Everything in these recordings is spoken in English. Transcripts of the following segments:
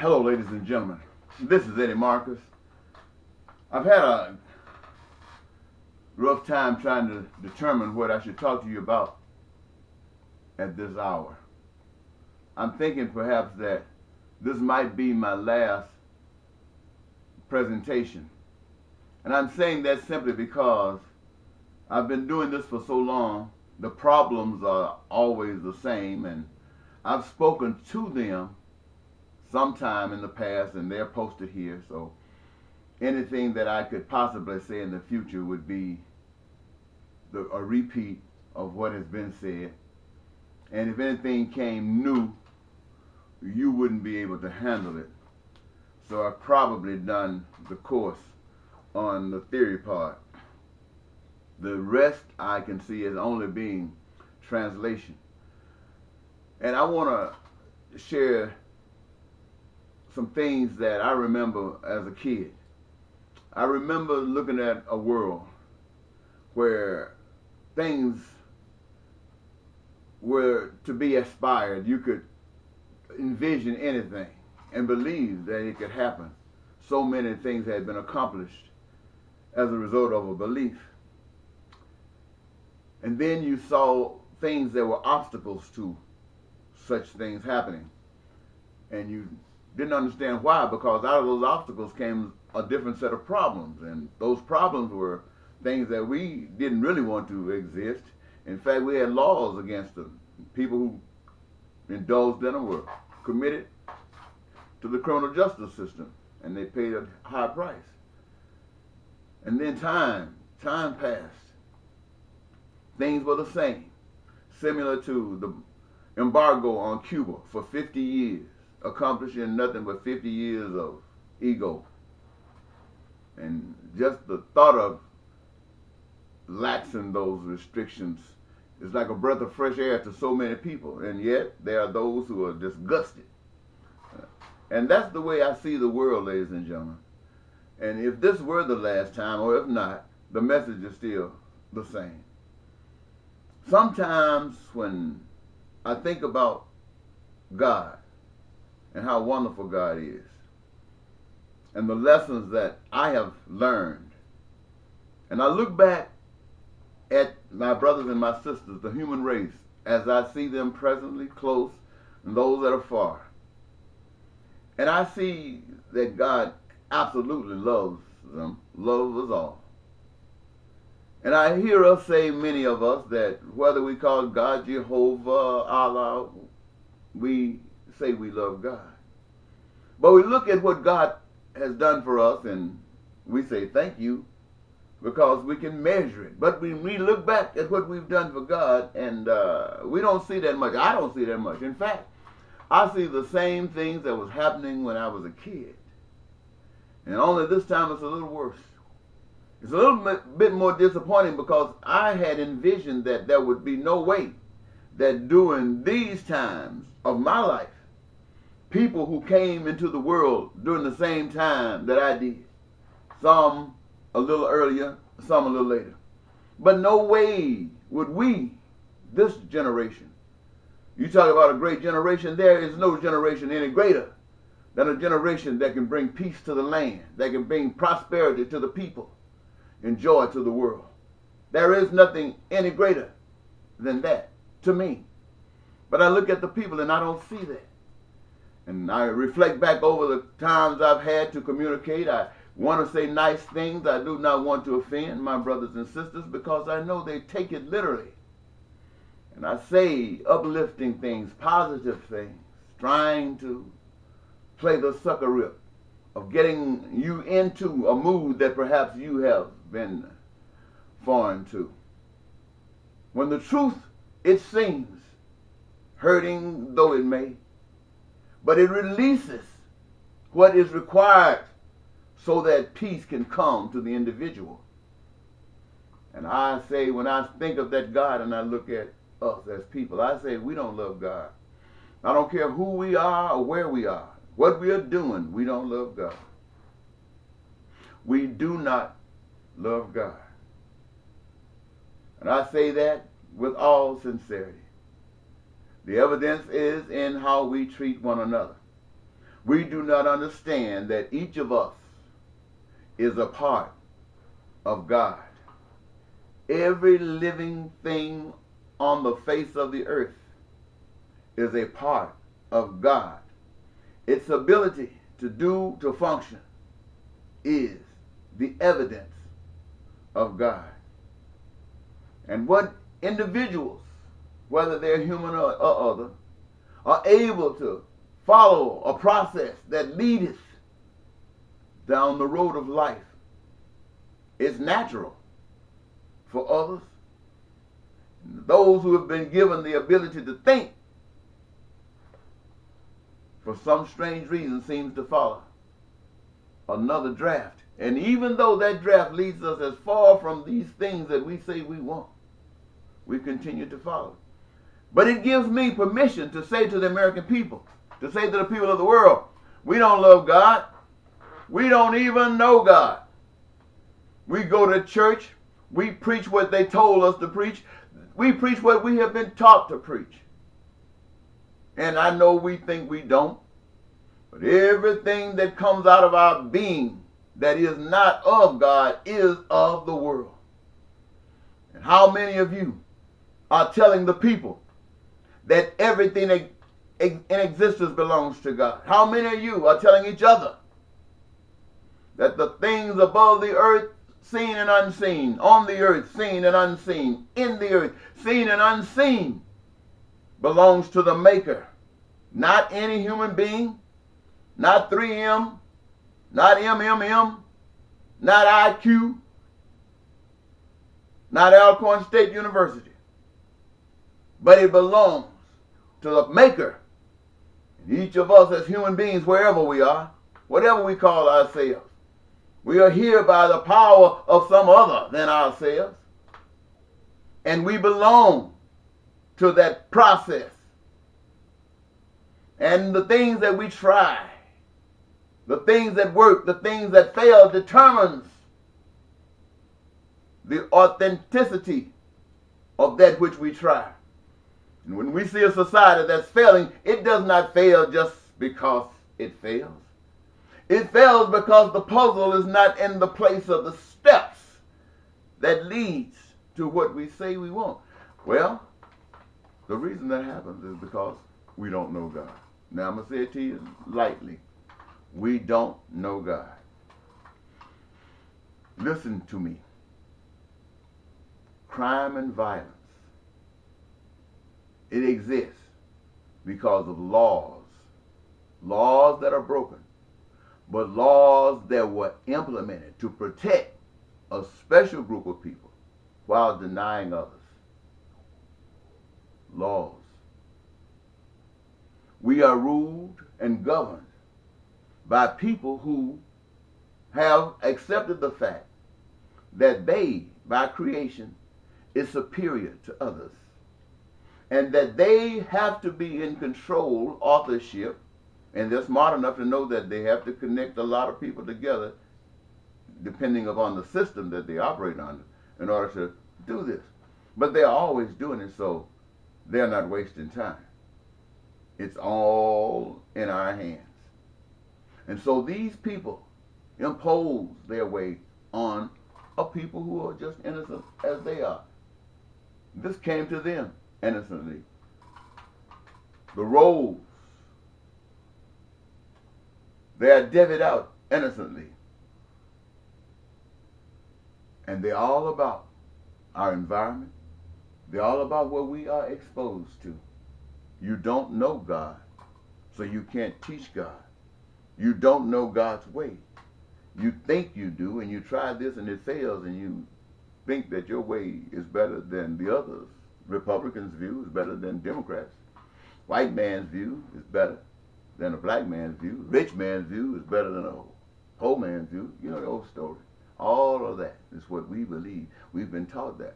Hello, ladies and gentlemen. This is Eddie Marcus. I've had a rough time trying to determine what I should talk to you about at this hour. I'm thinking perhaps that this might be my last presentation. And I'm saying that simply because I've been doing this for so long, the problems are always the same, and I've spoken to them sometime in the past, and they're posted here, so anything that I could possibly say in the future would be a repeat of what has been said. And if anything came new, you wouldn't be able to handle it. So I've probably done the course on the theory part. The rest I can see as only being translation. And I want to share some things that I remember as a kid. I remember looking at a world where things were to be aspired. You could envision anything and believe that it could happen. So many things had been accomplished as a result of a belief. And then you saw things that were obstacles to such things happening. And you didn't understand why, because out of those obstacles came a different set of problems. And those problems were things that we didn't really want to exist. In fact, we had laws against them. People who indulged in them were committed to the criminal justice system, and they paid a high price. And then time passed. Things were the same, similar to the embargo on Cuba for 50 years, accomplishing nothing but 50 years of ego. And just the thought of laxing those restrictions is like a breath of fresh air to so many people, and yet there are those who are disgusted. And that's the way I see the world, ladies and gentlemen. And if this were the last time, or if not, the message is still the same. Sometimes when I think about God and how wonderful God is, and the lessons that I have learned, and I look back at my brothers and my sisters, the human race, as I see them presently close and those that are far, and I see that God absolutely loves them, loves us all. And I hear us say, many of us, that whether we call God Jehovah, Allah, we say we love God. But we look at what God has done for us and we say thank you, because we can measure it. But when we look back at what we've done for God, and we don't see that much. I don't see that much. In fact, I see the same things that was happening when I was a kid. And only this time it's a little worse. It's a little bit more disappointing, because I had envisioned that there would be no way that during these times of my life, people who came into the world during the same time that I did, some a little earlier, some a little later, but no way would we, this generation, you talk about a great generation, there is no generation any greater than a generation that can bring peace to the land, that can bring prosperity to the people, and joy to the world. There is nothing any greater than that to me. But I look at the people and I don't see that. And I reflect back over the times I've had to communicate. I want to say nice things. I do not want to offend my brothers and sisters, because I know they take it literally. And I say uplifting things, positive things, trying to play the sucker rip of getting you into a mood that perhaps you have been foreign to. When the truth, it seems, hurting though it may, but it releases what is required so that peace can come to the individual. And I say, when I think of that God and I look at us as people, I say we don't love God. I don't care who we are or where we are, what we are doing, we don't love God. We do not love God. And I say that with all sincerity. The evidence is in how we treat one another. We do not understand that each of us is a part of God. Every living thing on the face of the earth is a part of God. Its ability to function is the evidence of God. And what individuals, whether they're human or other, are able to follow a process that leadeth down the road of life is natural for others. Those who have been given the ability to think, for some strange reason, seems to follow another draft. And even though that draft leads us as far from these things that we say we want, we continue to follow. But it gives me permission to say to the American people, to say to the people of the world, we don't love God. We don't even know God. We go to church. We preach what they told us to preach. We preach what we have been taught to preach. And I know we think we don't. But everything that comes out of our being that is not of God is of the world. And how many of you are telling the people that everything in existence belongs to God? How many of you are telling each other that the things above the earth, seen and unseen, on the earth, seen and unseen, in the earth, seen and unseen, belongs to the Maker? Not any human being, not 3M, not MMM, not IQ, not Alcorn State University. But it belongs to the Maker. And each of us as human beings, wherever we are, whatever we call ourselves, we are here by the power of some other than ourselves. And we belong to that process. And the things that we try, the things that work, the things that fail, determines the authenticity of that which we try. And when we see a society that's failing, it does not fail just because it fails. It fails because the puzzle is not in the place of the steps that leads to what we say we want. Well, the reason that happens is because we don't know God. Now, I'm going to say it to you lightly. We don't know God. Listen to me. Crime and violence, it exists because of laws that are broken, but laws that were implemented to protect a special group of people while denying others. Laws. We are ruled and governed by people who have accepted the fact that they, by creation, is superior to others, and that they have to be in control, authorship, and they're smart enough to know that they have to connect a lot of people together depending upon the system that they operate under in order to do this. But they're always doing it, so they're not wasting time. It's all in our hands. And so these people impose their way on a people who are just innocent as they are. This came to them innocently. The roles, they are divvied out innocently. And they're all about our environment. They're all about what we are exposed to. You don't know God, so you can't teach God. You don't know God's way. You think you do, and you try this and it fails, and you think that your way is better than the others. Republicans' view is better than Democrats. White man's view is better than a black man's view. Rich man's view is better than a poor man's view. You know the old story. All of that is what we believe. We've been taught that.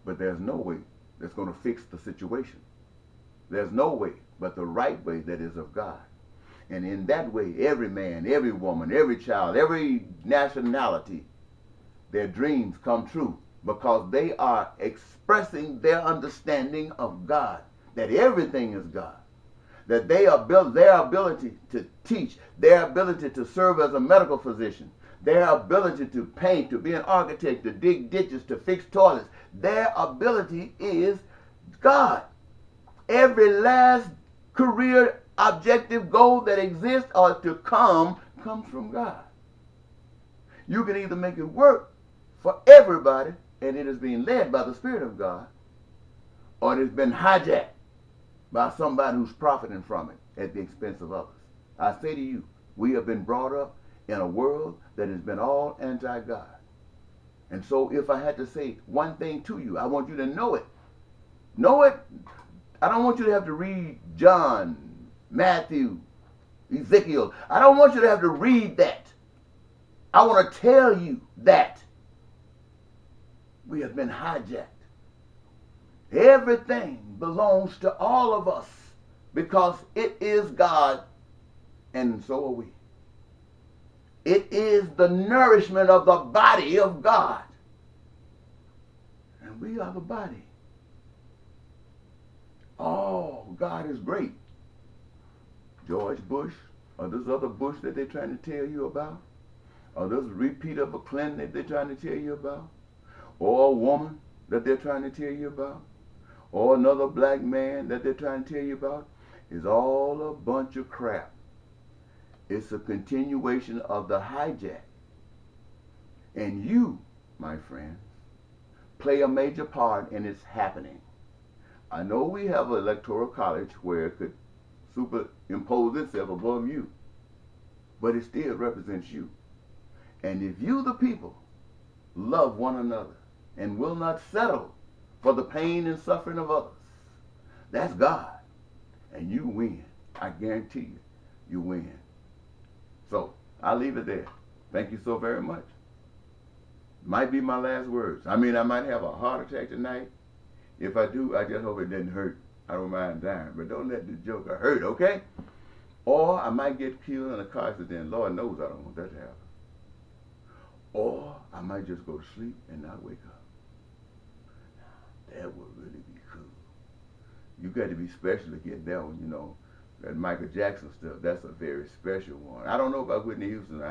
But there's no way that's going to fix the situation. There's no way but the right way that is of God. And in that way, every man, every woman, every child, every nationality, their dreams come true because they are expressing their understanding of God, that everything is God, that they are built, their ability to teach, their ability to serve as a medical physician, their ability to paint, to be an architect, to dig ditches, to fix toilets, their ability is God. Every last career objective goal that exists or to come comes from God. You can either make it work for everybody and it is being led by the Spirit of God, or it has been hijacked by somebody who's profiting from it at the expense of others. I say to you, we have been brought up in a world that has been all anti-God. And so if I had to say one thing to you, I want you to know it. Know it. I don't want you to have to read John, Matthew, Ezekiel. I don't want you to have to read that. I want to tell you that we have been hijacked. Everything belongs to all of us because it is God and so are we. It is the nourishment of the body of God. And we are the body. Oh, God is great. George Bush, or this other Bush that they're trying to tell you about, or this repeat of a Clinton that they're trying to tell you about, or a woman that they're trying to tell you about, or another black man that they're trying to tell you about, is all a bunch of crap. It's a continuation of the hijack. And you, my friends, play a major part in its happening. I know we have an electoral college where it could superimpose itself above you, but it still represents you. And if you, the people, love one another and will not settle for the pain and suffering of others, that's God. And you win. I guarantee you, you win. So, I'll leave it there. Thank you so very much. Might be my last words. I mean, I might have a heart attack tonight. If I do, I just hope it didn't hurt. I don't mind dying, but don't let the joker hurt, okay? Or I might get killed in a car accident. Lord knows I don't want that to happen. Or I might just go to sleep and not wake up. That would really be cool. You got to be special to get that one, you know. That Michael Jackson stuff, that's a very special one. I don't know about Whitney Houston.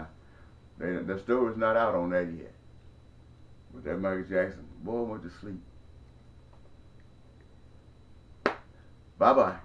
The story's not out on that yet. But that Michael Jackson, boy, went to sleep. Bye-bye.